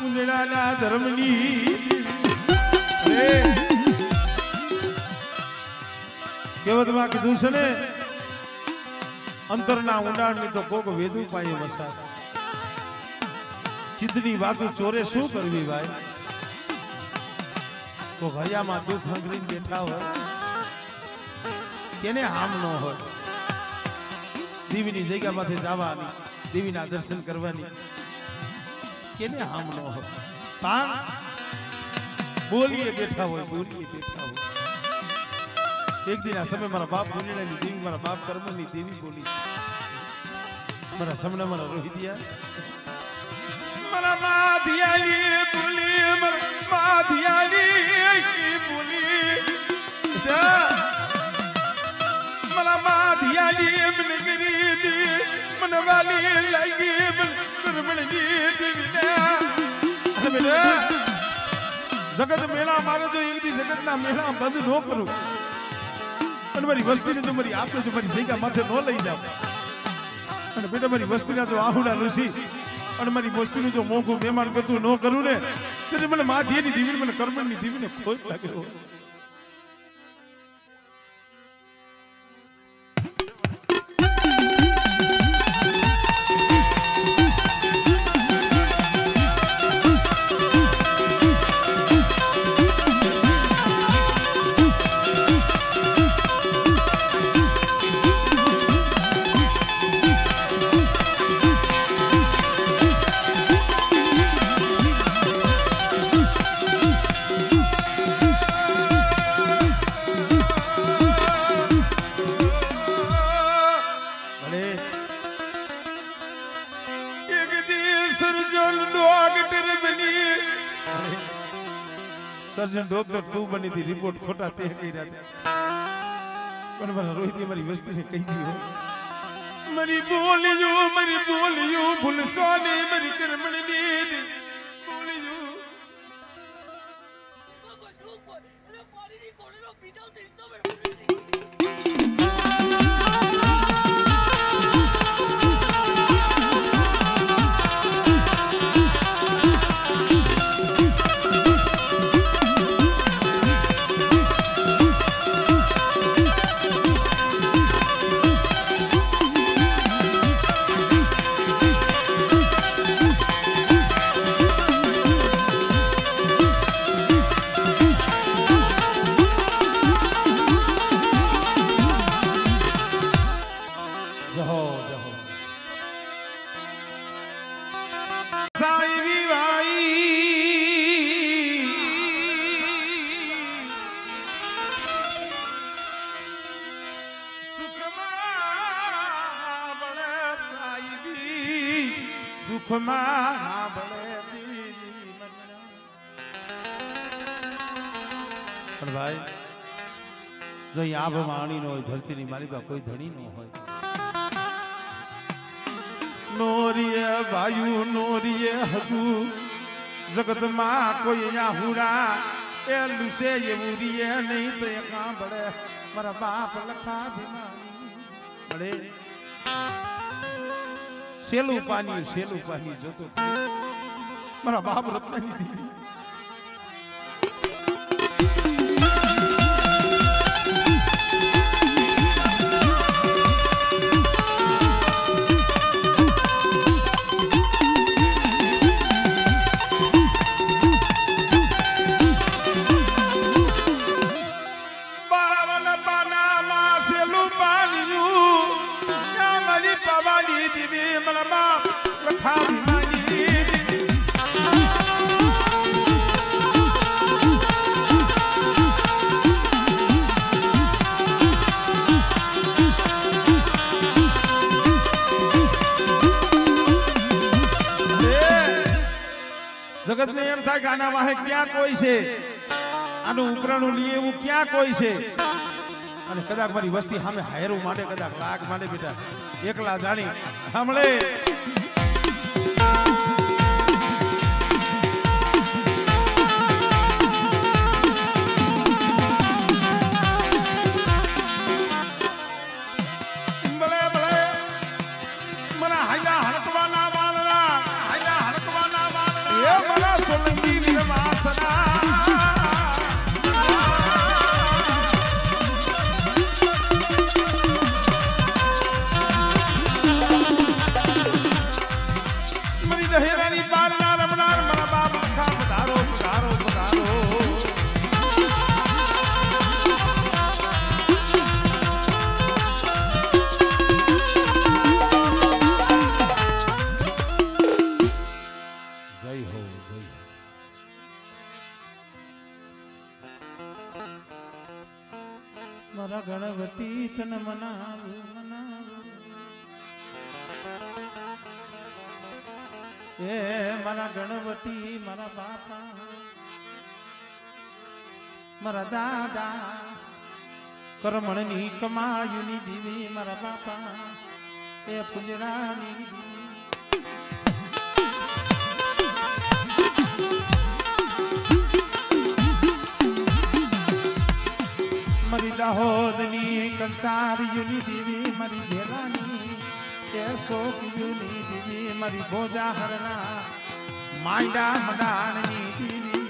ઉંજળાના ધર્મની કહેવતમાં કીધું છે ને અંતરના ઊંડાણની તો કોક વેદુ પાયે વસાય. ચિત્તની વાતો ચોરે શું કરવી ભાઈ? તો હૈયામાં દુઃખ હંગરીને બેઠા હોય કેને હામ ન હોય? દેવીની જગ્યામાંથી જવાની, દેવીના દર્શન કરવાની કેને હામ ન હોય? પણ બોલીએ બેઠા હોય, બોલીએ બેઠા હોય. એક દિન આ સમય મારા બાપ બોલીની દેવી, મારા બાપ કર્મની દેવી બોલી, મારા સમના મારા રોહિતિયા મારા માધિયાલી બોલી, મારા માધિયાલી બોલી, મારા માધિયાલી મને ગરીબી મને વાલી લાગી કરમણી દેવીના. અને બેટા જગત મેળા મારે જો એક દી જગતના મેળા બંધ ન કરું અને મારી વસ્તીને જો મારી આપને જો મારી જગ્યા માથે ન લઈ જાવ અને બેટા મારી વસ્તીના જો આહુડા લૂસી અને મારી વસ્તીનું જો મોંઘું મહેમાન કરતું ન કરું ને તો મને માધ્યની દીવીને મને કર્મની દીવીને ખોટ લાગ્યો. સર્જન ડોક્ટર તું બની હતી, રિપોર્ટ ખોટા તે કર્યા પણ મને રોહિતી મારી વસ્તીને કહી દીધું મારી બોલ્યું ભૂલશો ને મારી કર્મણી પણ ભાઈ જો આભ માણી ન હોય, ધરતીની માલિકા કોઈ ધણી ન હોય. નોરીએ વાયુ નોરીએ હતું જગતમાં કોઈ આહુડા એ લુસે એવું રીએ નહીં તો એ કાં બળે મારા બાપ લખા ભીમાણી બળે સેલું પાણી જોતો મારા બાપ રત્નની દીદી જગત ને એમ થાય કે આના વાહે ક્યાં કોઈ છે, આનું ઉપરાણું લીએ એવું ક્યાં કોઈ છે. અને કદાચ મારી વસ્તી સામે હાયરું માટે કદાચ લાગ માટે બેટા એકલા જાણી સાંભળે મને હાયલા હણકવાના વાળના સોલંકી વીરવાસના મરી દહેરાની બારના રમનાર મારા બાપ આખા પધારો પધારો પધારો મારા ગણપતિ તન મનાવું મનાવું એ મારા ગણપતિ મારા બાપા મારા દાદા કરમણની કમાયુની દીવી મારા બાપા એ પુજરાની દીવી મારી દાહોદની કંસારીયુની દીવી મારી ભેરાની એ શોકયુની દીવી મારી ભોજાહરના માયડા મડાણની દીવી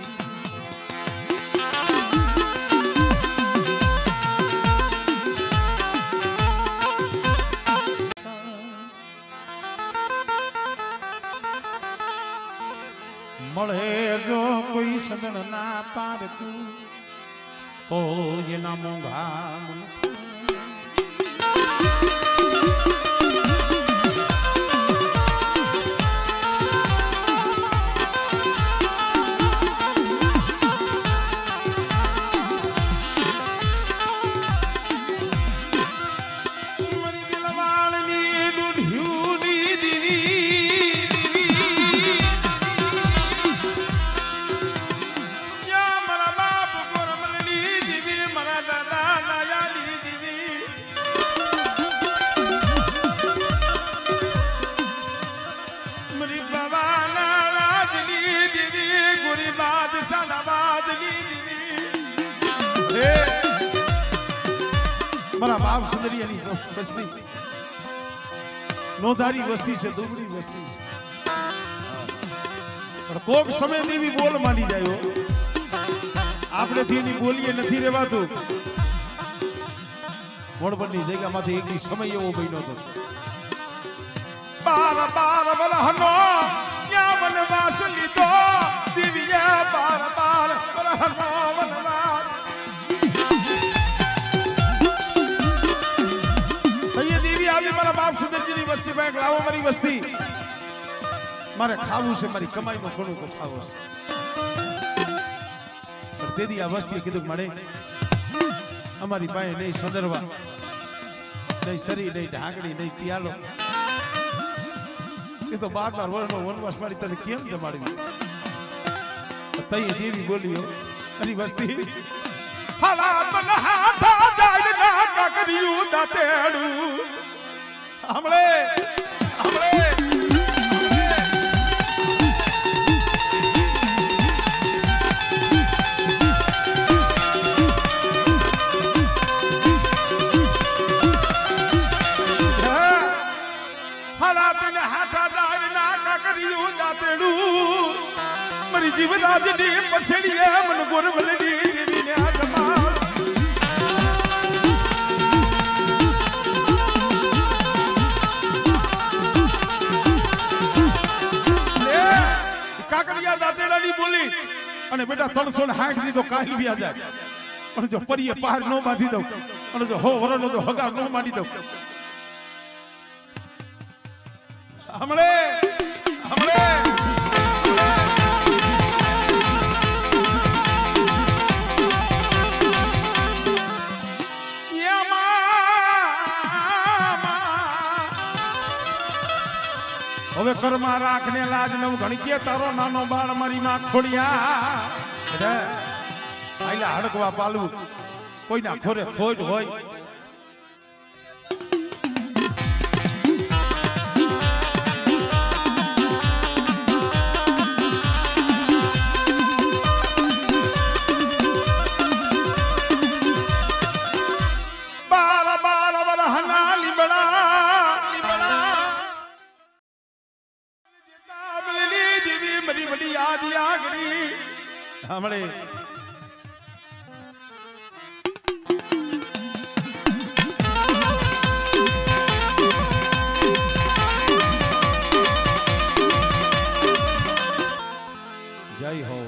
મળે જો કોઈ સદન ના પારતું તો એના મોંઘા મારા બાપ સુંદરિયાની વસ્તી નોંધારી વસ્તી છે દુબળી વસ્તી પણ કોક સમય દેવી બોલ માંડી જાય આપણે થી એની બોલીએ નથી રહેવાતું મોડબરની જગ્યામાંથી એક સમય એવો બન્યો હતો 12 વરહનો યા વનવાસ લીધો દિવ્ય 12 વરહનો વનવાસ મારા બાપ સુંદરજીની વસ્તી પાસે લાવો મારી વસ્તી મારે ખાવું છે મારી કમાઈમાં ઘણું તો ખાવું છે તેથી આ વસ્તીએ કીધું મળે અમારી પાસે નહીં સંદર્ભા નહીં શરી નહીં ઢાંકડી નહીં પિયાલો એ તો 12 વર્ષનો વનવાસ મારી તને કેમ જમાડવી તઈ દેવી બોલ્યો મારી વસ્તી હાલા મન હાથા જાય ના કાકરીયું દાતેડું हमले हमले हालात ने हाथा दार ना का करियो दातेडू मरी जीवराज दी पछड़िया मन गोरवलडी देवी ने आजमा કાકડિયા દાતેડાની બોલી અને બેટા 360 દી તો કાઈ બી આ જાય પણ જો પરીએ પાર નો બાંધી દઉં અને જો હો વરનો જો હગા નો માંડી દઉં હમણે હમણે હવે કર્મા રાખને લાજ નવ ઘણકે તારો નાનો બાળ મારી માં ખોડિયા આઈલા હડકવા પાલું કોઈના ખોરે ખોટ હોય दिया गरी हमरे जय हो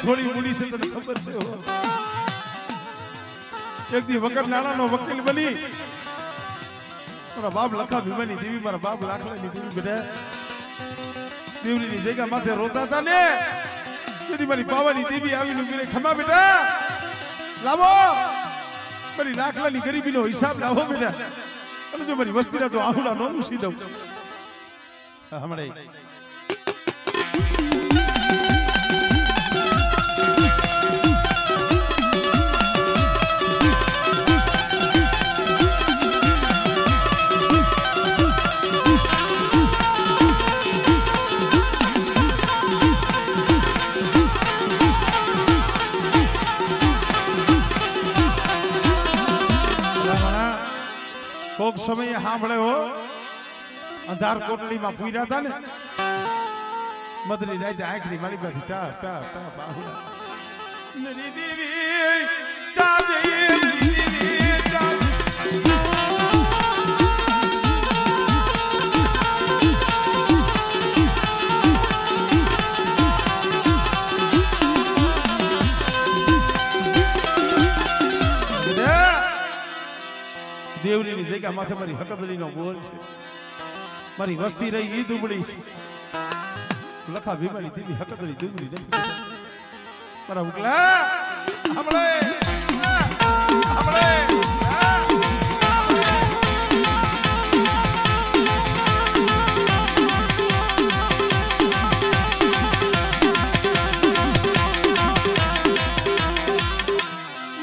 थोड़ी मुड़ी से तो खबर से हो एक दी वकर नाना नो वकील बनी मारा बाप लखा भीमनी देवी मारा बाप लाखलानी देवी बेटा देवरी ની જગ્યા માથે રોતા હતા ને તેની મારી પાવાની દેવી આવીને મેરે ખમા બેટા લાવો મારી લાખલાની ગરીબીનો હિસાબ લાવો બેટા અને જો મારી વસ્તીના તો આહુડા નો ઉસી દઉં હમણે कोक समय सांभळे हो अंधार कोटली में पूरा था ने मदनी रात आंखनी मारी बाती टा टा टा बाहुला मेरी देवी चाचे मेरी देवी चाचे देवरी ની જગ્યા માથે મારી હકદલીનો બોલ છે મારી વસ્તી રહી ઈ દુબળી છે લખા ભીમાની દીવી હકદલી દુબળી નથી મારા ઉકલા આપણે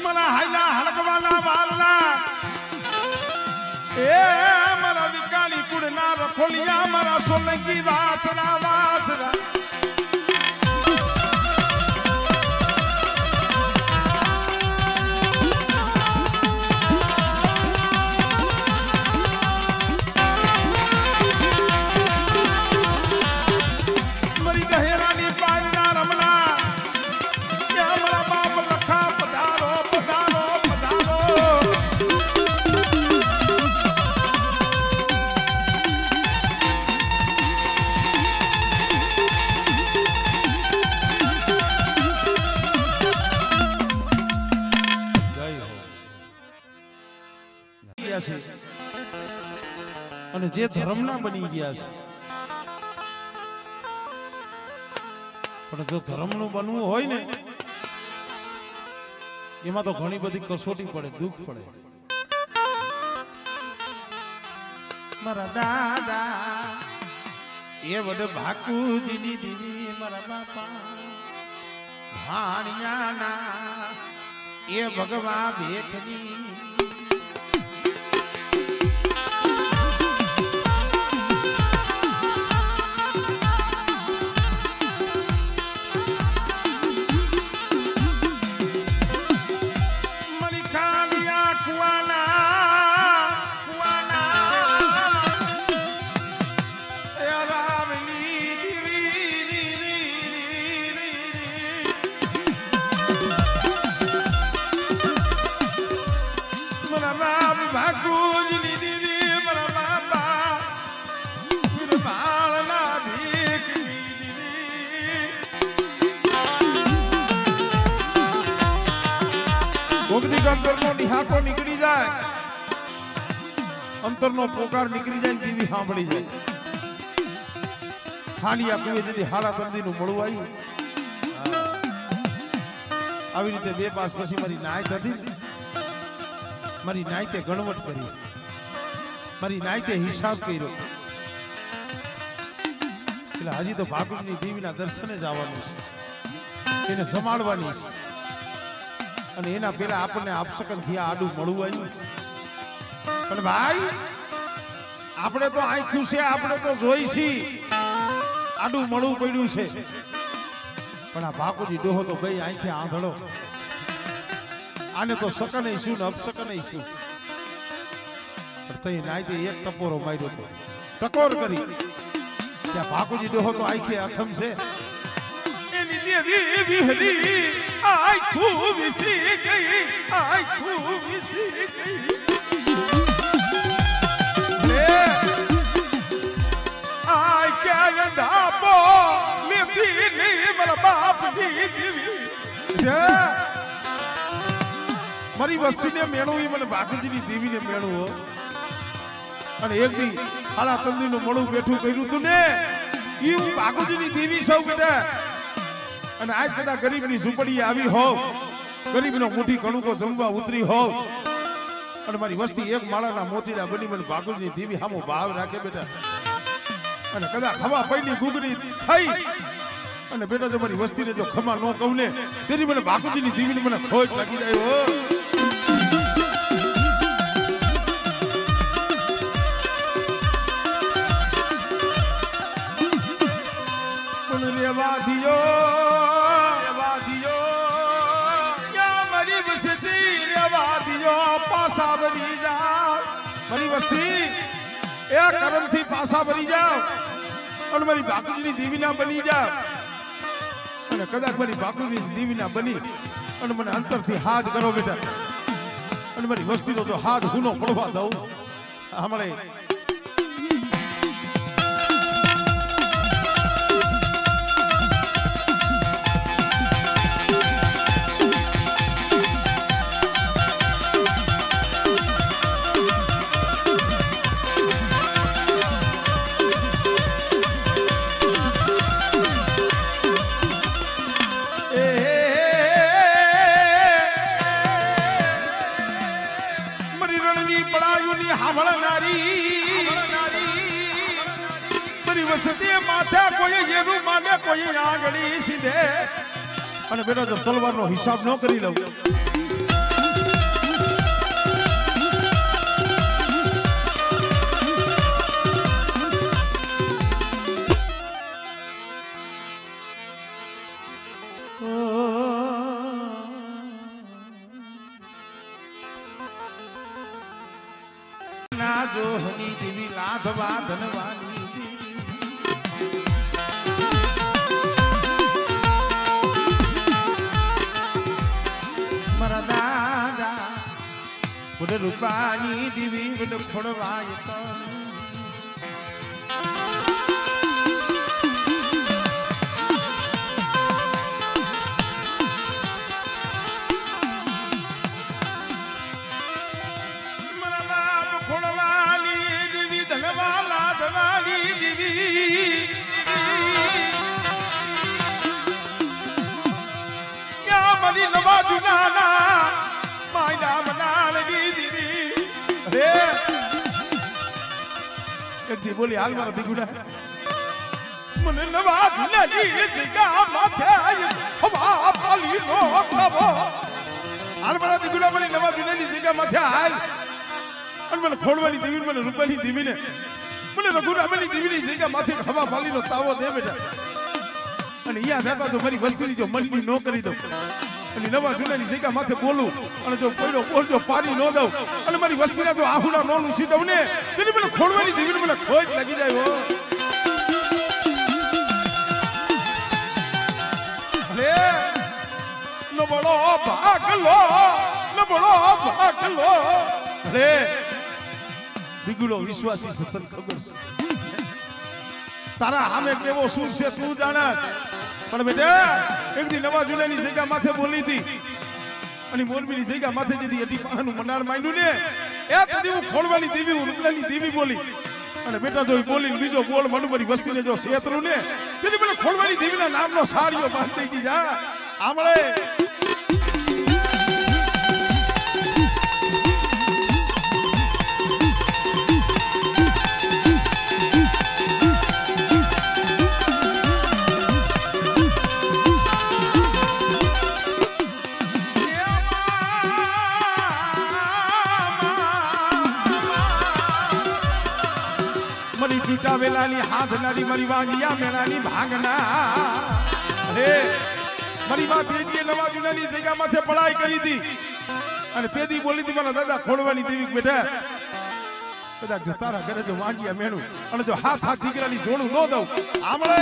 મના હાઈલા હળકવાના વાલના मारा विकाली कुड़ना रखोलिया मारा सोलंकी वासना वासना मरी गहेरानी पांजा रमना क्या मारा बाप लखा पधारो पधारो पधारो અને જે ધર્મના બની ગયા છે પણ જો ધર્મનું બનવું હોય ને એમાં તો ઘણી બધી કસોટી પડે દુઃખ પડે મારા દાદા એ વડ ભાકુજીની દીવી મારા બાપા ભાણિયાના એ ભગવા ભેખની હાકો નીકળી જાય અંતરનો પોકાર નીકળી જાય દીવી સાંભળી જાય ખાલી આ કુએ જેથી હાડા તંદીનું મળવું આવ્યું આવી રીતે 2 પાસ પછી મારી નાયત હતી મારી નાયતે ગણવટ કરી મારી નાયતે હિસાબ કર્યો એટલે હજી તો ભાગુની દેવીના દર્શને જવાનું છે એને જમાડવાની છે અને એના પહેલા આપણને આપસકન થી આડું મળવું આવ્યું પણ ભાઈ આપણે તો આંખ્યું છે આપણે તો જોઈ છી આડું મળવું પડ્યું છે પણ આ ભાગુજી ડોહો તો ગઈ આંખે આંધળો આને તો શકન શું ને અપસકન શું પણ તઈ નાયતે એક ટપોરો માર્યો તો ટકોર કરી ત્યાં ભાગુજી ડોહો તો આંખે અખમ છે એની દેવી વિહલી આંખું વિસી ગઈ આંખું વિસી ગઈ લે આય ક્યાં અંધાપો લેતી ની મારા બાપ ની દેવી મારી વસ્તીને મેળવું એ મને ભાગુજીની દેવીને મેળવું અને એક દી હાલા તંદીનું મળું બેઠું કર્યું તું ને ઈ હું ભાગુજીની દેવી સૌ બેટા અને આજ કદાચ ગરીબની ઝૂંપડી આવી હોવ ગરીબનો મુઠ્ઠી કણુકો જમવા ઉતરી હોવ અને મારી વસ્તી એક માળાના મોતીડા બની મને ભાગુજીની દેવી સામો ભાવ રાખે બેટા અને કદાચ ખવા પૈની ગુગરી થઈ અને બેટા જો મારી વસ્તીને જો ખમા ન કહું ને તેરી મને ભાગુજીની દેવીને મને ખોટ લાગી જાય હો રેવા દિયો યા મારી વસ્તી રેવા દિયો પાસા બની જાવ મારી વસ્તી એ કરમથી પાસા બની જાવ અને મારી ભાગુજીની દેવીના બની જાવ અને કદાચ મારી ભાગુજીની દેવીના બની અને મને અંતરથી હાથ કરો બેટા અને મારી વસ્તીનો જો હાથ ગુનો પડવા દઉં હમણે માથા કોઈ એનું માને કોઈ આંગળી સીધે અને બેટા જો તલવારનો હિસાબ ન કરી લઉં ના જો હની દેવી લાધવા ધનવાની રૂપાની દીવી બધ ખોડવાય મારા બાપ ખોડવાની દીવી ધનવાલા ધવાની દીવી યા મારી નવા જુનાના માયના બનાલ દીદી રે કદી બોલી હાલ મારા દીગુડા મને નવા દિલાની જગ્યા માથે હવા પાલી નો ખબો હાલ મારા દીગુડા મને નવા દિલાની જગ્યા માથે હાલ અને મને ખોડવાની દેવી મને રૂપાની દેવીને મને રઘુરામની દેવીની જગ્યા માથે હવા પાલી નો તાવો દે બેટા અને અહીંયા જતા તો મારી વસ્તીની જો મનની નો કરી દઉં અને નવા જૂનાની જગ્યા માથે બોલું અને જો કોઈનો બોલજો પાણી ન દઉં અને મારી વસ્તીના જો આહુડા નો લૂસી દઉં ને તેની મને ખોડવાની દેવીને મને ખોટ લાગી જાય હો અરે નબળો ભાગલો અરે દીગુલો વિશ્વાસી સતન ખબર છે તારા સામે કેવો સુર છે તું જાણે પણ બેટા એક દી નવા જૂનાની જગ્યા માથે બોલી હતી અને મોરબીની જગ્યા માથે જેથી અઢી પાણાનું મંડાણ માંડ્યું ને એ તેથી હું ખોળવાની દેવી હું રૂપલાની દેવી બોલી અને બેટા જો બોલી બીજો બોલ મનુબરી વસ્તીને જો શેતરું ને તેથી પેલા ખોળવાની દેવીના નામનો સાડીઓ બાંધી દીધી જા આમળે વેલાની હાથ નારી મારી વાંગિયા મેળાની ભાગના અરે મારી વાત તેજીએ નવા જૂનાની જગ્યામાંથી પડાઈ કરી હતી અને તેદી બોલી હતી મારા દાદા ખોડવાની દેવી બેઠા કદાચ જો તારા ઘરે જો વાંગિયા મેળું અને જો હાથ હાથ દીકરાની જોડું ન દઉં આમળે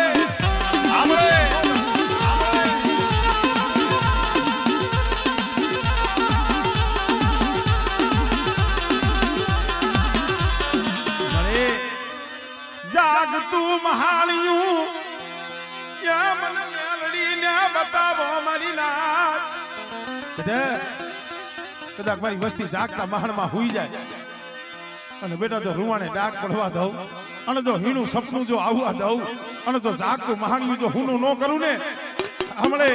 આમળે તું મહાણિયું યા મને મેલડીને બતાવો મારી નાથ કદાચ મારી વસ્તી જાગતા મહાણમાં હુઈ જાય અને બેટા જો રૂવાણે ડાક પડવા દઉં અને જો હીણું સપનું જો આવવા દઉં અને જો જાગતું મહાણિયું જો હુનું ન કરું ને હમણે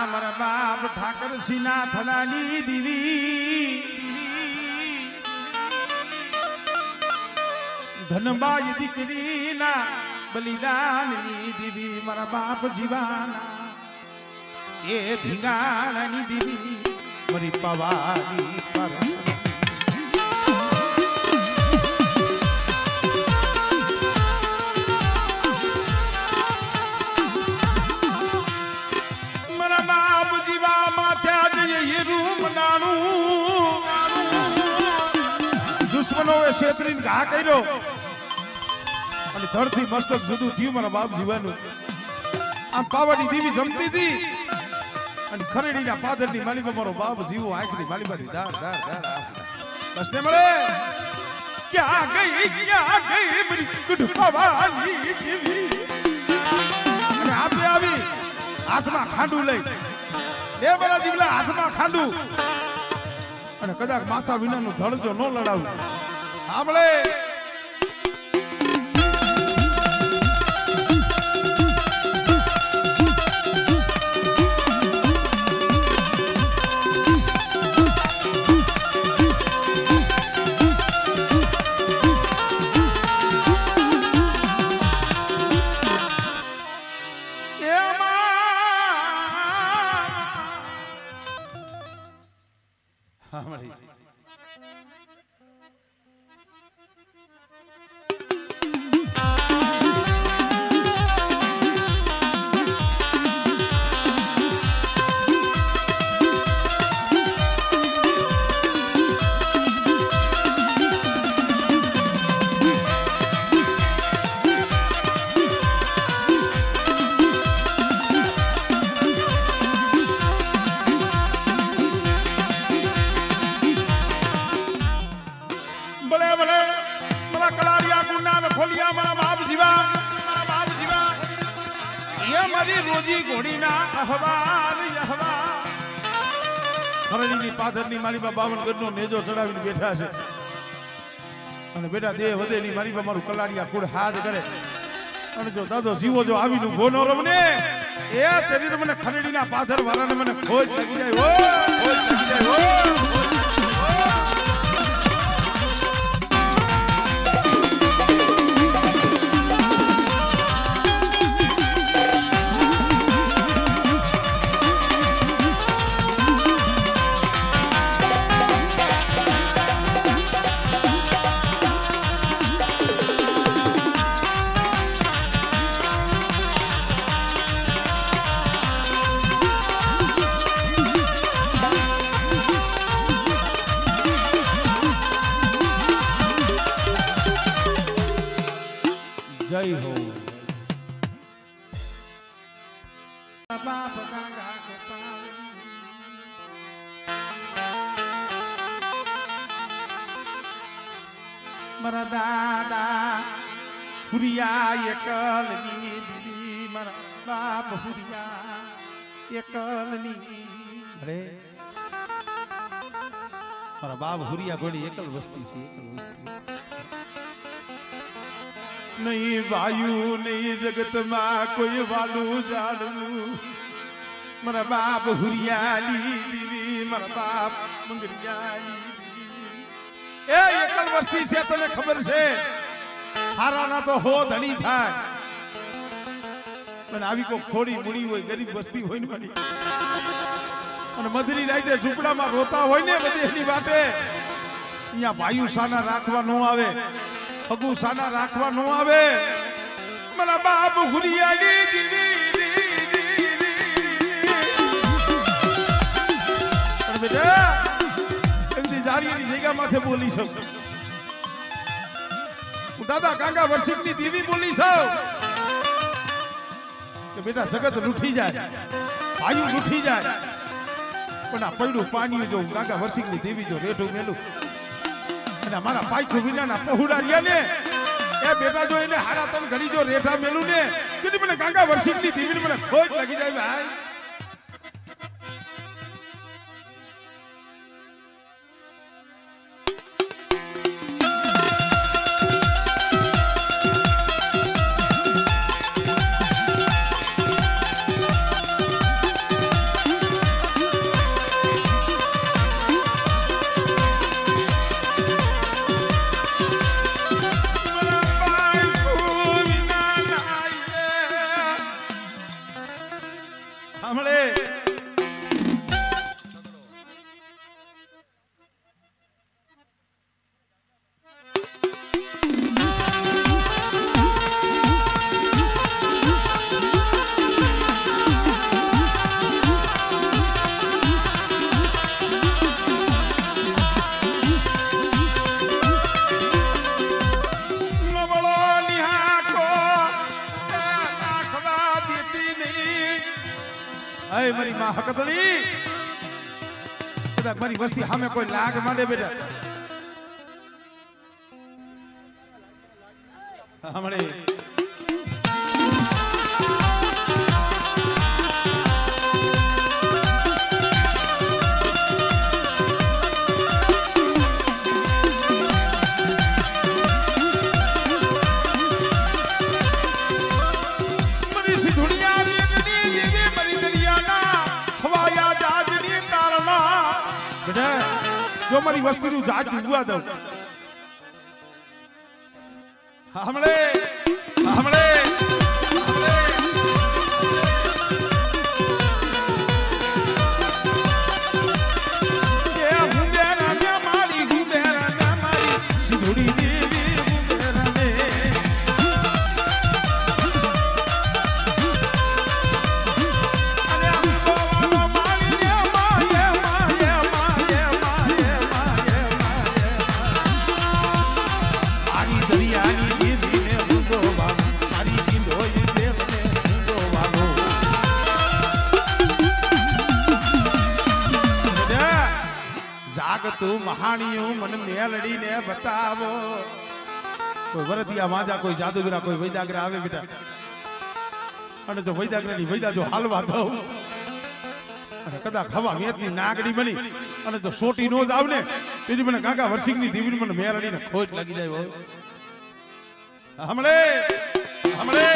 મારા બાપ ઠાકર સિંહના થલાની દીવી ધનબાઈ દીકરીના બલિદાનની દીવી મારા બાપ જીવાના એ ધીંગાણાની દીવી મારી પવાની પર દુશ્મનોએ શેતરીને ઘા કર્યો અને ધરથી મસ્તક જુદું થયું મારા બાપ જીવાનું આમ પાવાની દેવી જમતી હતી અને ખરેડીના પાદરની માલીમાં મારો બાપ જીવો આંખની માલીમાંથી ધાર ધાર ધાર બસ ને મળે ક્યાં ગઈ મારી ગુડપાવાની દેવી અને આપણે આવી હાથમાં ખાંડું લઈ એ મારા દીવલા હાથમાં ખાંડું અને કદાચ માથા વિનાનું ધડજો ન લડાવું સાંભળે રોજી ઘોડીના અહવાલ અહવાલ ખરડીની પાથરની માલીમાં 52 ગજનો નેજો ચડાવીને બેઠા છે અને બેટા દેહ વધેની માલીમાં મારું કલાડિયા કુળ હાથ કરે અને જો દાદો જીવો જો આવીનું ભોનો રમને એ તેની તો મને ખરડીના પાથર વાળાને મને ખોજ લાગી જાય હો ખોજ લાગી જાય હો મારા દાદા હુરિયા એકલની દીદી મારા બાપ હુરિયા એકલની અરે મારા બાપ હુરિયા ગોળી એકલ વસ્તી છે એકલ વસ્તી નહીં વાયુ નહીં જગતમાં કોઈ વાલું જાડવું મારા બાપ હુરિયાની દીદી મારા બાપ મંગરિયાની એ એકલ વસ્તી છે તને ખબર છે હારાના તો હો ધણી થાય અને આવી કોઈ થોડી મૂડી હોય ગરીબ વસ્તી હોય ને મારી અને મધરી રાતે ઝૂંપડામાં રોતા હોય ને બધી એની વાતે અહીંયા વાયુ સાના રાખવા ન આવે ફગુ સાના રાખવા ન આવે મારા બાપ હુરિયાની દીદી અને બેટા એમની જારીની જગ્યામાંથી બોલી છું હું દાદા કાકા વર્ષિકની દેવી બોલી છું કે બેટા જગત લૂઠી જાય વાયુ લૂઠી જાય પણ આ પૈડું પાણી જો કાકા વર્ષિકની દેવી જો રેઠું મેલું અને મારા પાયખું વિનાના પહોળા રહ્યા ને એ બેટા જો એને હારા તન ઘડી જો રેઠા મેલું ને કે મને કાકા વર્ષિકની દેવીને મને ખોટ લાગી જાય ભાઈ મારી માં હકતડી કદાચ મારી વસ્તી સામે કોઈ લાગ માંડે બેટા હમણે જો મારી વસ્તીનું જાજ ઉગવા દઉં હમણે હમણે તું મહાણીયું મને મેલડીને બતાવો કોઈ વરદિયા વાંજા કોઈ જાદુગરા કોઈ વૈદાગરા આવે બેટા અને જો વૈદાગરાની વૈદા જો હાલવા દઉં અને કદાચ ખવા વેતની નાગડી બની અને જો સોટી નો જ આવ ને તેથી મને કાકા વર્ષિકની દીવી મને મેલડીને ખોટ લાગી જાય હમણે હમણે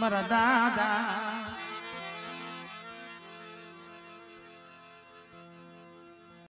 મારા દાદા